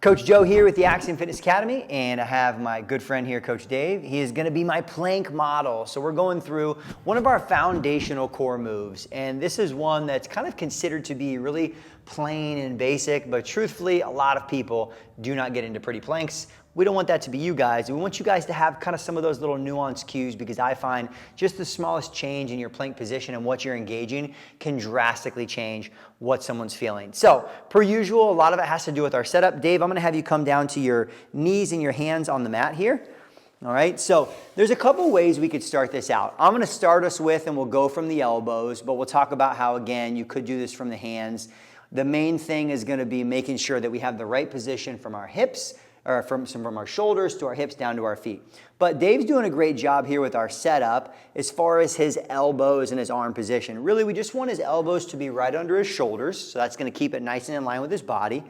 Coach Joe here with the Axiom Fitness Academy, and I have my good friend here, Coach Dave. He is going to be my plank model. So we're going through one of our foundational core moves, and this is one that's kind of considered to be really plain and basic, but truthfully, a lot of people do not get into pretty planks. We don't want that to be you guys. We want you guys to have kind of some of those little nuanced cues, because I find just the smallest change in your plank position and what you're engaging can drastically change what someone's feeling. So, per usual, a lot of it has to do with our setup. Dave, I'm going to have you come down to your knees and your hands on the mat here. All right, so there's a couple ways we could start this out. I'm going to start us with, and we'll go from the elbows, but we'll talk about how, again, you could do this from the hands. The main thing is going to be making sure that we have the right position from our hips, or from our shoulders to our hips down to our feet. But Dave's doing a great job here with our setup as far as his elbows and his arm position. Really, we just want his elbows to be right under his shoulders, so that's going to keep it nice and in line with his body.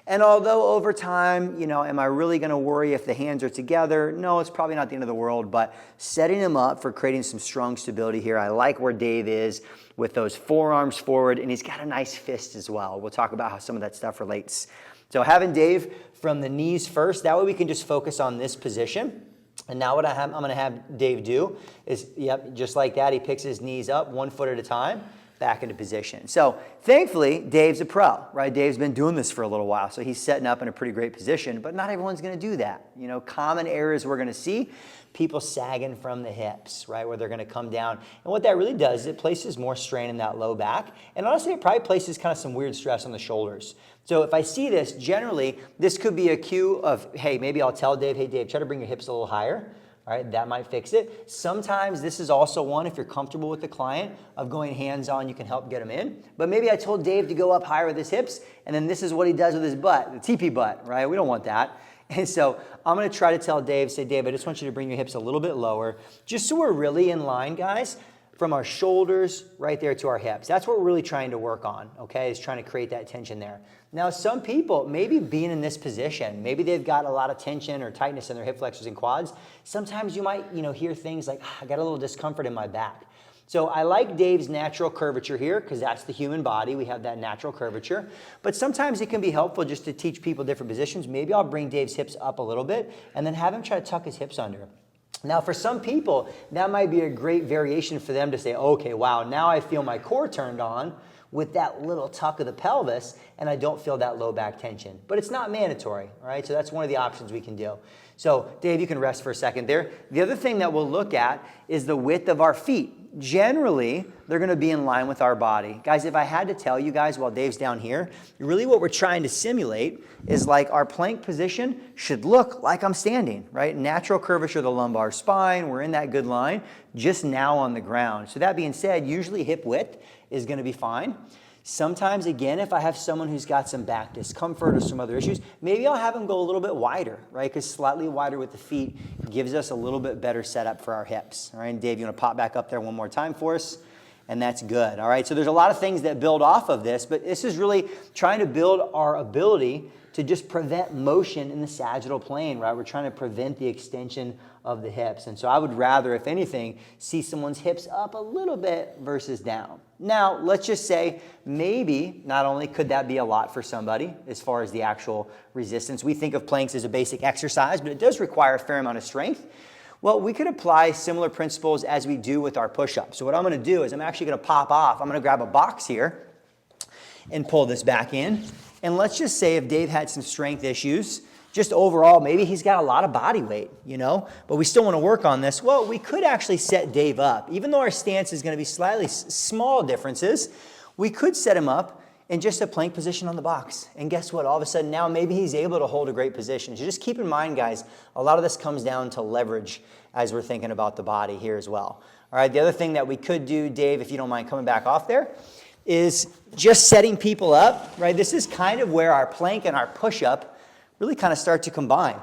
And although over time, am I really going to worry if the hands are together? No, it's probably not the end of the world, but setting him up for creating some strong stability here. I like where Dave is with those forearms forward, and he's got a nice fist as well. We'll talk about how some of that stuff relates. So having Dave from the knees first, that way we can just focus on this position. And now what I'm going to have Dave do is, just like that, he picks his knees up 1 foot at a time, back into position. So thankfully, Dave's a pro, right? Dave's been doing this for a little while, so he's setting up in a pretty great position, but not everyone's going to do that. Common errors we're going to see, people sagging from the hips, right, where they're going to come down. And what that really does is it places more strain in that low back, and honestly, it probably places kind of some weird stress on the shoulders. So if I see this, generally, this could be a cue of, hey, maybe I'll tell Dave, hey, Dave, try to bring your hips a little higher. All right, that might fix it. Sometimes this is also one, if you're comfortable with the client, of going hands-on, you can help get them in. But maybe I told Dave to go up higher with his hips, and then this is what he does with his butt, the teepee butt, right? We don't want that. And so I'm going to try to tell Dave, say, Dave, I just want you to bring your hips a little bit lower, just so we're really in line, guys, from our shoulders right there to our hips. That's what we're really trying to work on, okay, is trying to create that tension there. Now, some people, maybe being in this position, maybe they've got a lot of tension or tightness in their hip flexors and quads. Sometimes you might, hear things like, I got a little discomfort in my back. So I like Dave's natural curvature here, because that's the human body. We have that natural curvature. But sometimes it can be helpful just to teach people different positions. Maybe I'll bring Dave's hips up a little bit and then have him try to tuck his hips under. Now, for some people, that might be a great variation for them to say, okay, wow, now I feel my core turned on with that little tuck of the pelvis, and I don't feel that low back tension. But it's not mandatory, all right? So that's one of the options we can do. So, Dave, you can rest for a second there. The other thing that we'll look at is the width of our feet. Generally, they're going to be in line with our body. Guys, if I had to tell you guys while Dave's down here, really what we're trying to simulate is like our plank position should look like I'm standing, right? Natural curvature of the lumbar spine. We're in that good line, just now on the ground. So that being said, usually hip width is going to be fine. Sometimes, again, if I have someone who's got some back discomfort or some other issues, maybe I'll have them go a little bit wider, right? Because slightly wider with the feet gives us a little bit better setup for our hips. All right, and Dave, you want to pop back up there one more time for us? And that's good. All right, so there's a lot of things that build off of this, but this is really trying to build our ability to just prevent motion in the sagittal plane, right? We're trying to prevent the extension of the hips. And so I would rather, if anything, see someone's hips up a little bit versus down. Now, let's just say maybe not only could that be a lot for somebody as far as the actual resistance. We think of planks as a basic exercise, but it does require a fair amount of strength. Well, we could apply similar principles as we do with our push-ups. So what I'm going to do is I'm actually going to pop off. I'm going to grab a box here and pull this back in. And let's just say if Dave had some strength issues, just overall, maybe he's got a lot of body weight, but we still want to work on this. Well, we could actually set Dave up. Even though our stance is going to be slightly small differences, we could set him up in just a plank position on the box. And guess what? All of a sudden now maybe he's able to hold a great position. So just keep in mind, guys, a lot of this comes down to leverage as we're thinking about the body here as well. All right, the other thing that we could do, Dave, if you don't mind coming back off there, is just setting people up, right? This is kind of where our plank and our push-up really kind of start to combine.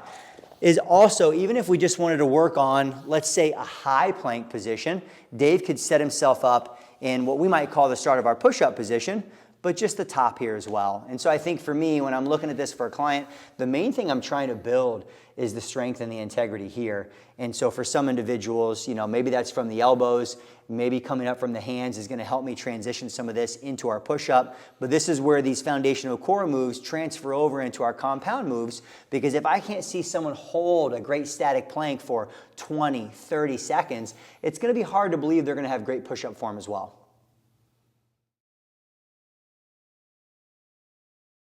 Is also, even if we just wanted to work on, let's say, a high plank position, Dave could set himself up in what we might call the start of our push-up position, but just the top here as well. And so I think for me, when I'm looking at this for a client, the main thing I'm trying to build is the strength and the integrity here. And so for some individuals, you know, maybe that's from the elbows, maybe coming up from the hands is going to help me transition some of this into our push-up. But this is where these foundational core moves transfer over into our compound moves, because if I can't see someone hold a great static plank for 20, 30 seconds, it's going to be hard to believe they're going to have great push-up form as well.